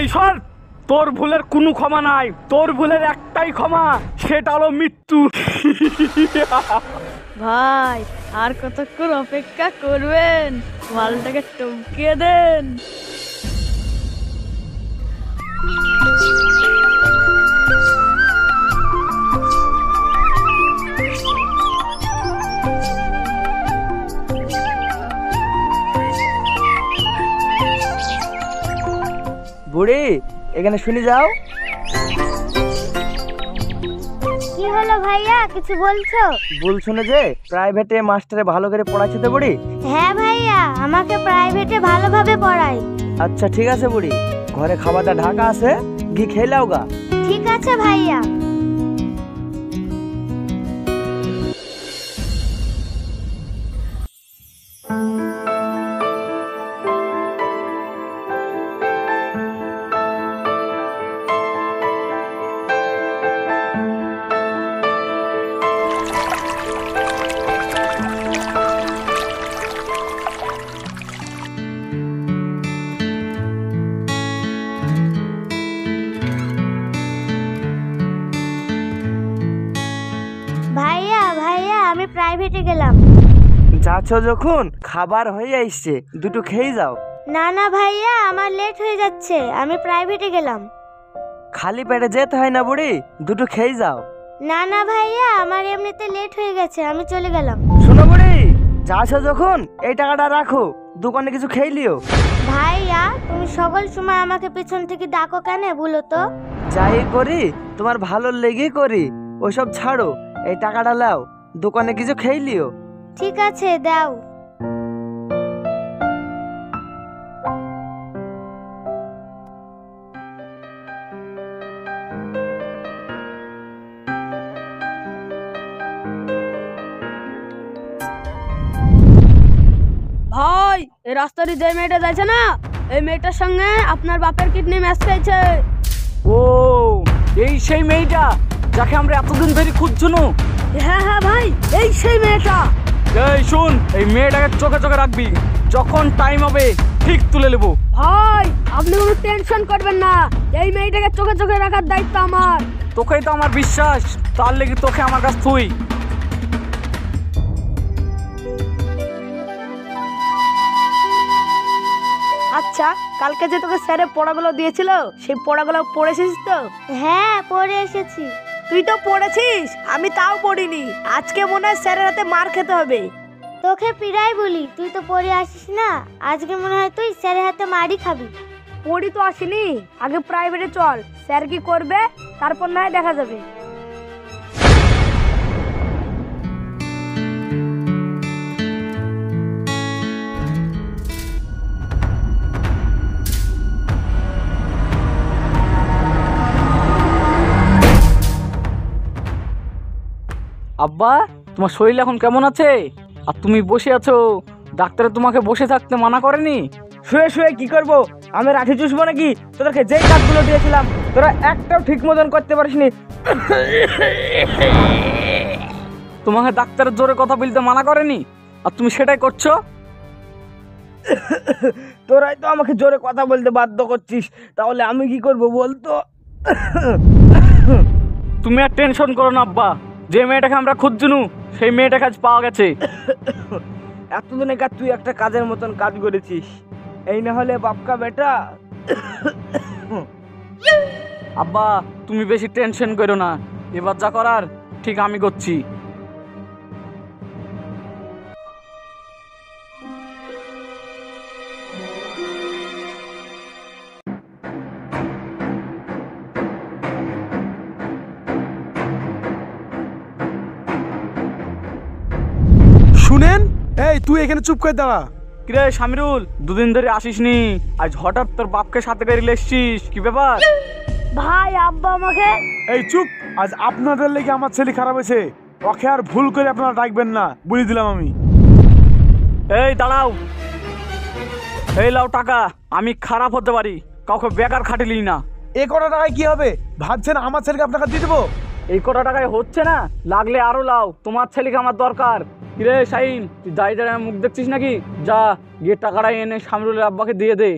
এই সর, তোর ভুলের কোনো ক্ষমা নাই, তোর ভুলের একটাই ক্ষমা, সেটা হলো মৃত্যু। ভাই আর কতক্ষণ অপেক্ষা করবেন, মালটাকে টপকিয়ে দেন। বুড়ি এখানে শুনে যাও। কি হলো ভাইয়া, কিছু বলছো? বলছো না যে প্রাইভেটে মাস্টারে ভালো করে পড়াচ্ছে তো বুড়ি? হ্যাঁ ভাইয়া, আমাকে প্রাইভেটে ভালোভাবে পড়ায়। আচ্ছা ঠিক আছে বুড়ি, ঘরে খাবারটা ঢাকা আছে, ঘি খেয়ে লাও গা। ঠিক আছে ভাইয়া। ভাইয়া ভাইয়া, আমি প্রাইভেটে গেলাম। যাচ্ছ যখন খাবার হয়ে আসছে, দুটো খেয়ে যাও। না না ভাইয়া, আমার লেট হয়ে যাচ্ছে, আমি প্রাইভেটে গেলাম। খালি পেটে যেতে হয় না বুড়ি, দুটো খেয়ে যাও। না না ভাইয়া, আমার এমনিতে লেট হয়ে গেছে, আমি চলে গেলাম। শোনো বুড়ি, যাচ্ছ যখন এই টাকাটা রাখো, দোকানে কিছু খেয়ে লিও। ভাইয়া তুমি সকল সময় আমাকে পেছন থেকে ডাকো কেন বলো তো? যাই করি তোমার ভালো লেগে করি, ওসব ছাড়ো, এই টাকাটা লাও, দোকানে কিছু খেয়ে লিও। ঠিক আছে, দাও। ভাই এই রাস্তা দিয়ে যে মেয়েটা যাচ্ছে না, এই মেয়েটার সঙ্গে আপনার বাপের কিডনি ম্যাচ খেয়েছে। ও, এই সেই মেয়েটা যাকে আমরা এতদিন ধরে খুঁজছুনু? হ্যাঁ হ্যাঁ ভাই, এই সেই মেয়েটা। এই শুন, এই মেয়েটাকে চোখে চোখে রাখবি, যখন টাইম হবে ঠিক তুলে নেবো। ভাই আপনি কোনো টেনশন করবেন না, এই মেয়েটাকে চোখে চোখে রাখার দায়িত্ব আমার। তোকেই তো আমার বিশ্বাস, তার লেগে তোকে আমার কাছ তুই। আচ্ছা, কালকে যে তোকে স্যারের পড়াগুলো দিয়েছিল, সেই পড়াগুলো পড়েছিস তো? হ্যাঁ, পড়ে এসেছি। তুই তো পড়েছিস, আমি তাও পড়িনি। আজকে মনে হয় স্যারের হাতে মার খেতে হবে। তোকে পিড়াই বলি, তুই তো পড়ে আসিস না, আজকে মনে হয় তুই স্যারের হাতে মারি খাবি। পড়ি তো আসিনি, আগে প্রাইভেটে চল, স্যার কি করবে তারপর না হয় দেখা যাবে। আব্বা, তোমার শরীর এখন কেমন আছে? আর তুমি বসে আছো, ডাক্তার তোমাকে বসে থাকতে মানা করেনি? শুয়ে শুয়ে কি করবো, আমি লাঠি চুষবো নাকি? তোদেরকে যেই কাজগুলো দিয়েছিলাম তোরা একটাও ঠিক মতন করতে পারিসনি। তোমাকে ডাক্তারের জোরে কথা বলতে মানা করেনি, আর তুমি সেটাই করছো? তোরাই তো আমাকে জোরে কথা বলতে বাধ্য করছিস, তাহলে আমি কি করবো বলতো? তুমি আর টেনশন করো না আব্বা, যে মেয়েটাকে আমরা খুঁজছুনু সেই মেয়েটা কাজ পাওয়া গেছে। এতদিনে কাজ তুই একটা কাজের মতন কাজ করেছিস, এই না হলে বাপকা বেটা। আব্বা তুমি বেশি টেনশন করো না, এবার যা করার ঠিক আমি করছি। শুনেন, এই তুই এখানে চুপ করে দাঁড়া। কিরে শামিরুল, দুদিন ধরে আসিসনি, আজ হঠাৎ তোর বাপকে সাথে করে এসছিস, কি ব্যাপার? ভাই আব্বা আমাকে। এই চুপ, আজ আপনাদের লেগে আমার ছেলে খারাপ হয়েছে, ওকে আর ভুল করে আপনারা ডাকবেন না, বলে দিলাম আমি। এই দাঁড়াও, এই লাও টাকা। আমি খারাপ হতে পারি, কাউকে বেকার খাটিলি না। এ কটা টাকায় কি হবে ভাবছেন? আমার ছেলেকে আপনাকে দিয়ে দেবো? এই কটা টাকায় হচ্ছে না, লাগলে আরো লাও, তোমার ছেলেকে আমার দরকার। কিরে শাহিন, তুই দাঁড়িয়ে দাঁড়িয়ে মুখ দেখছিস নাকি? যা গিয়ে টাকাটা এনে শামিরুলের আব্বাকে দিয়ে দে।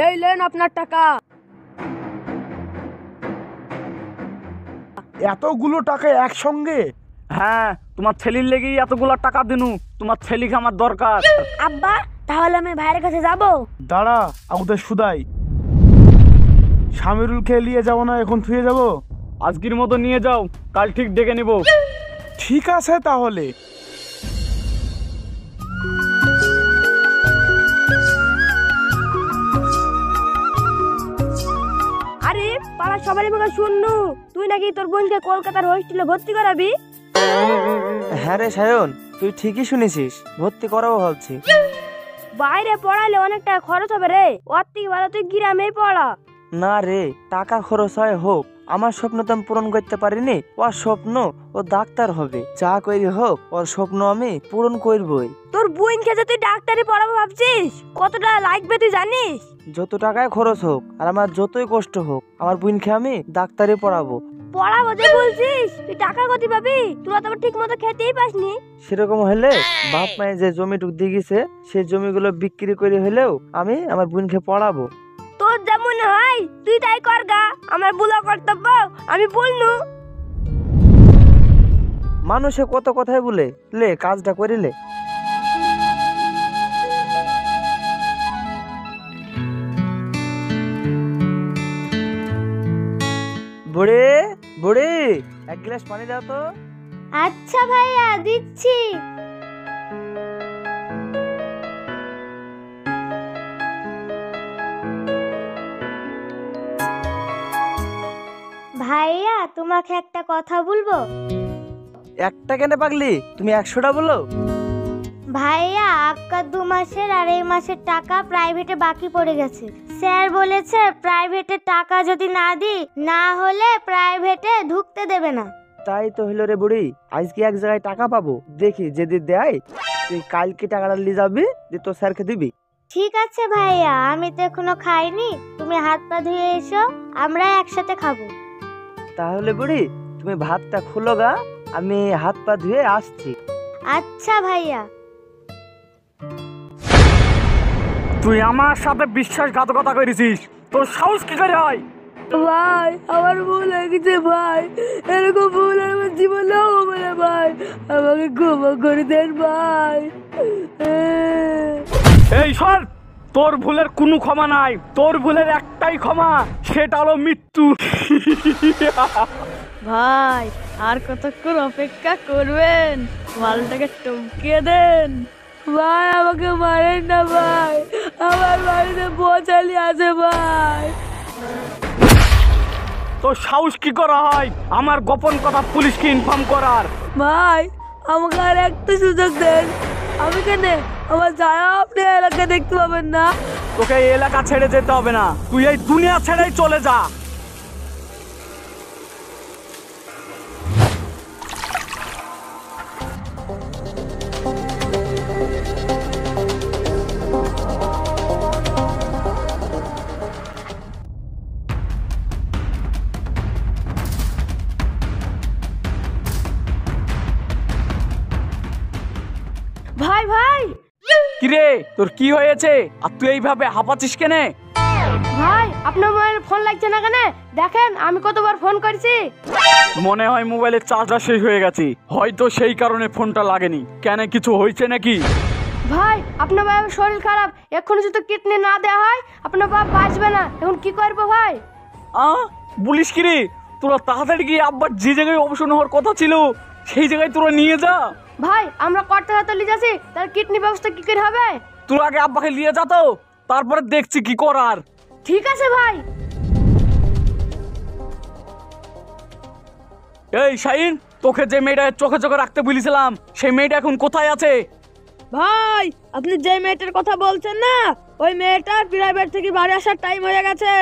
এই লেন আপনার টাকা। এতগুলো টাকা একসঙ্গে? হ্যাঁ, তোমার ছেলির লেগেই এতগুলা টাকা দিনু। তোমার ছেলিকে আমার দরকার। আব্বা তাহলে আমি ভাইয়ের কাছে যাব? দাঁড়া, আমাদের সুদাই সামিরুলকে নিয়ে যাবো না, এখন থুয়ে যাবো? আজকের মতো নিয়ে যাও, কাল ঠিক ডেকে নেব। ঠিক আছে তাহলে। আরে পাড়ার সবারই মুখে শুননু তুই নাকি তোর বোনকে কলকাতার হোস্টেলে ভর্তি করাবি। হ্যাঁ রে সায়ন, তুই ঠিকই শুনেছিস, ভর্তি করাবো ভাবছি। বাইরে পড়ালে অনেক টাকা খরচ হবে রে, ওর থেকে ভালো তুই গ্রামেই পড়া। না রে, টাকা খরচ হয় হোক, আমার স্বপ্ন তো আমি পূরণ করতে পারিনি। ওর স্বপ্ন ও ডাক্তার হবে, যা করি হোক ওর স্বপ্ন আমি পূরণ করবই। তোর বোনকে যে তুই ডাক্তারি পড়াবো ভাবছিস, কত টাকা লাগবে তুই জানিস? যত টাকায় খরচ হোক আর আমার যতই কষ্ট হোক, আমার বোনকে আমি ডাক্তারি পড়াবো। পড়াবো যে বলছিস, তুই টাকা কত পাবি? তোরা তো ঠিক মতো খেতেই পাসনি। সেরকম হলে বাপ মায়ের যে জমিটুক দিয়ে গেছে সেই জমিগুলো বিক্রি করে হলেও আমি আমার বোনকে পড়াবো। তোর যা মনে হয় তুই তাই কর গা, আমার বুলা কর্তব্য আমি বলনু। মানুষে কত কথাই বলে, লে কাজটা করিলে। বুড়ি বুড়ি, এক গ্লাস পানি দাও তো। আচ্ছা ভাইয়া, দিচ্ছি। ভাইয়া তোমাকে একটা কথা বলবো। একটা কেন পাগলি, তুমি 100টা বলো। ভাইয়া আক্কা 2 মাসের আর এই মাসের টাকা প্রাইভেটে বাকি পড়ে গেছে। স্যার বলেছে প্রাইভেটে টাকা যদি না দিই, না হলে প্রাইভেটে ঢুকতে দেবে না। তাই তো হইলো রে বুড়ি, আজকে এক জায়গায় টাকা পাবো, দেখি যদি দেয় তুই কালকে টাকাটা নিয়ে যাবি, দিয়ে তোর স্যারকে দিবি। ঠিক আছে ভাইয়া, আমি তো এখনো খাইনি, তুমি হাত পা ধুয়ে এসো, আমরা একসাথে খাবো। তাহলে বুড়ি তুমি ভাতটা খুলো গা, আমি হাত পা ধুয়ে আসছি। আচ্ছা ভাইয়া। তুই আমার সাথে বিশ্বাসঘাতকতা করেছিস, তোর সাহস কি করে হয়? ভাই আমার ভুল হয়ে গেছে ভাই, এরকম ভুল আমার জীবনেও হবে না ভাই, আমাকে ক্ষমা করে দেন ভাই। এই সর, তোর ভুলের কোনো ক্ষমা নাই, তোর ভুলের একটাই ক্ষমা, সেটা হলো মৃত্যু। ভাই আর কতক্ষণ অপেক্ষা করবেন, মালটাকে টমকিয়ে দেন ভাই, আমাকে মারেন না ভাই, আমার বাড়িতে পৌঁছালি আছে ভাই। তোর সাহস কি করা হয় আমার গোপন কথা পুলিশকে ইনফর্ম করার? ভাই আমাকে আর একটা সুযোগ দেন, আমি কেন আমার যারা আপনি এলাকা দেখতে পাবেন না। তোকে এই এলাকা ছেড়ে যেতে হবে না, তুই এই দুনিয়া ছেড়েই চলে যা। ভাই ভাই কিরে, তোর কি হয়েছে আর তুই এইভাবে হাঁপাচ্ছিস কেনে? ভাই আপনার মোবাইল ফোন লাগছে না কেন? দেখেন আমি কতবার ফোন করেছি। মনে হয় মোবাইলের চার্জটা শেষ হয়ে গেছে, হয়তো সেই কারণে ফোনটা লাগেনি। কেন, কিছু হয়েছে নাকি? ভাই আপনার বাবার শরীর খারাপ, এক্ষুনি যদি কিডনি না দেওয়া হয় আপনার বাবা বাঁচবে না, এখন কি করবো ভাই? বলিস কিরে, তোরা তাড়াতাড়ি গিয়ে আব্বার যে জায়গায় অবসর হওয়ার কথা ছিল সেই জায়গায় তোরা নিয়ে যা। ভাই আমরা করতে হাতে নিয়ে যাচ্ছি, তার কিডনি ব্যবস্থা কি করে হবে? তোরা আগে আব্বাকে নিয়ে যা, তো তারপরে দেখছি কি করার। ঠিক আছে ভাই। এই শাহিন, তোকে যে মেয়েটা চোখে চোখে রাখতে বলেছিলাম সেই মেয়েটা এখন কোথায় আছে? ভাই আপনি যে মেয়েটার কথা বলছেন না, ওই মেয়েটার প্রাইভেট থেকে বাড়ি আসার টাইম হয়ে গেছে।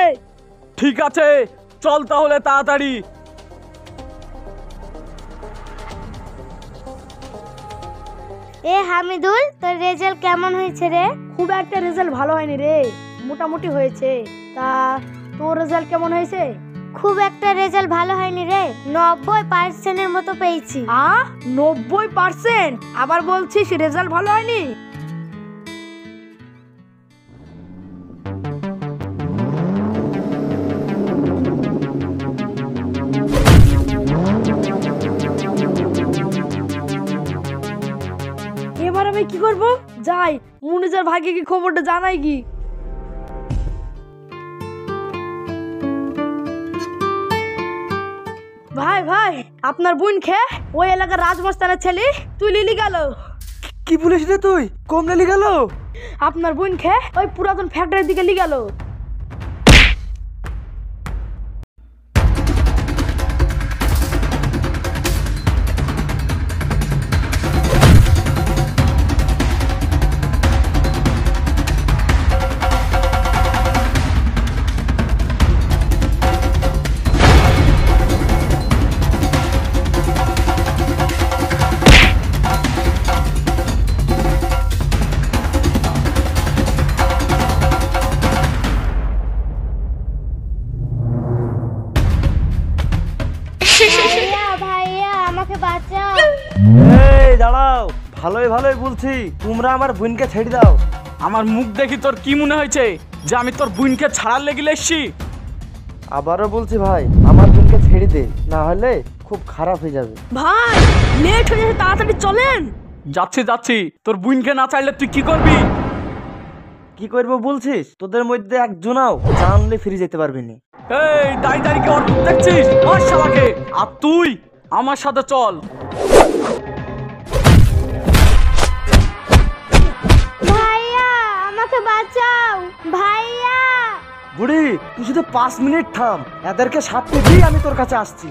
ঠিক আছে, চল তাহলে তাড়াতাড়ি। এ হামিদুল, তোর রেজাল্ট কেমন হয়েছে রে? খুব একটা রেজাল্ট ভালো হয়নি রে, মোটামুটি হয়েছে। তা তোর রেজাল্ট কেমন হয়েছে? খুব একটা রেজাল্ট ভালো হয়নি রে, 90% মতো পেয়েছি। 90%? আবার বলছিস রেজাল্ট ভালো হয়নি? আমি কি করব? যাই মুনিজার ভাইকে কি খবরটা জানাই কি। ভাই ভাই, আপনার বোন খেয়ে ওই এলাকার রাজমস্তানের ছেলে তুই লিলি গেল। কি বলিস রে তুই? কম নেলি গেল? আপনার বোন খেয়ে ওই পুরাতন ফ্যাক্টরির দিকে লি গেল। ভাইয়া ভাইয়া আমাকে বাঁচাও। এই দাঁড়াও, ভালোই ভালোই বলছি, তোমরা আমার বোনকে ছেড়ে দাও। আমার মুখ দেখি তোর কি মনে হয়েছে যে আমি তোর বোনকে ছাড়ার লেগে এসছি? আবারও বলছি ভাই, আমার বোনকে ছেড়ে দে, না হলে খুব খারাপ হয়ে যাবে। ভাই লেট হয়ে যাচ্ছে, তাড়াতাড়ি চলেন। যাচ্ছি যাচ্ছি, তোর বোনকে না চাইলে তুই কি করবি? কি করবো বলছিস? তোদের মধ্যে একজনাও জানলে ফিরে যেতে পারবি না। এই দাঁড়িয়ে দাঁড়িয়ে কি ওর দেখছিস? ওর শালাকে। আর তুই আমার সাথে চল। ভাইয়া আমাকে বাঁচাও ভাইয়া। বুড়ি, তুই শুধু 5 মিনিট থাম, এদেরকে সাথে দিয়ে আমি তোর কাছে আসছি।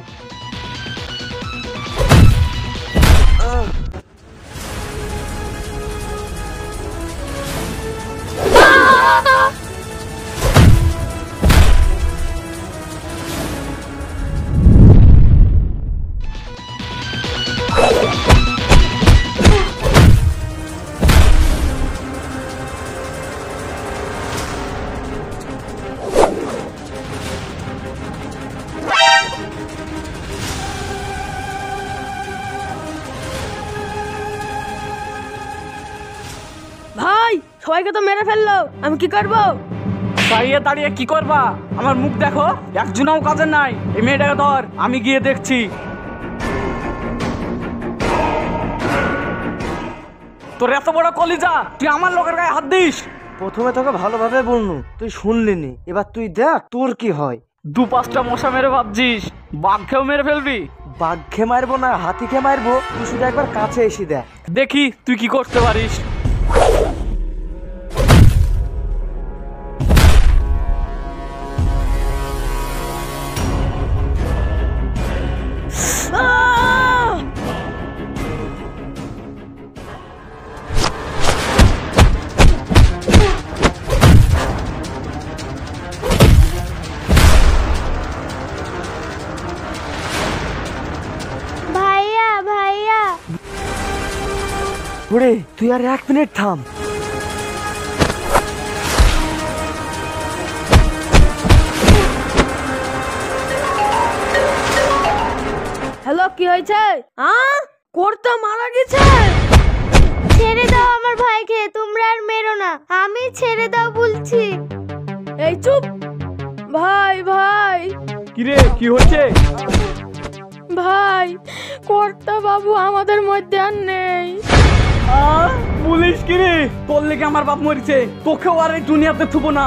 ভাই সবাইকে তো মেরে ফেললো, আমি কি করব? দাঁড়িয়ে দাঁড়িয়ে কি করবা? আমার মুখ দেখো, একজনও কাজের নাই। এই মেয়েটাকে ধর, আমি গিয়ে দেখছি। তোর এত বড় কলিজা, তুই আমার লোকের গায়ে হাত দিস? প্রথমে তোকে ভালোভাবে বলনু, তুই শুনলিনি, এবার তুই দেখ তোর কি হয়। 2-5টা মশা মেরে ভাবছিস বাঘকেও মেরে ফেলবি? বাঘকে মারবো না হাতিকে মারবো, তুই শুধু একবার কাছে এসে দেখ। দেখি তুই কি করতে পারিস। আহ! ভাইয়া ভাইয়া বুড়ি, তুই আর 1 মিনিট থাম। হ্যালো, কি হয়েছে? করতে মারা গেছে। ছেড়ে দাও আমার ভাইকে, তোমরা আর মেরো না, আমি ছেড়ে দাও বলছি। এই চুপ। ভাই ভাই কিরে কি হচ্ছে? ভাই, কর্তা বাবু আমাদের মধ্যে আর নেই। বলিস কিরে? তোর লেগে আমার বাপ মরিছে, তোকেও আর এই দুনিয়াতে থুবো না।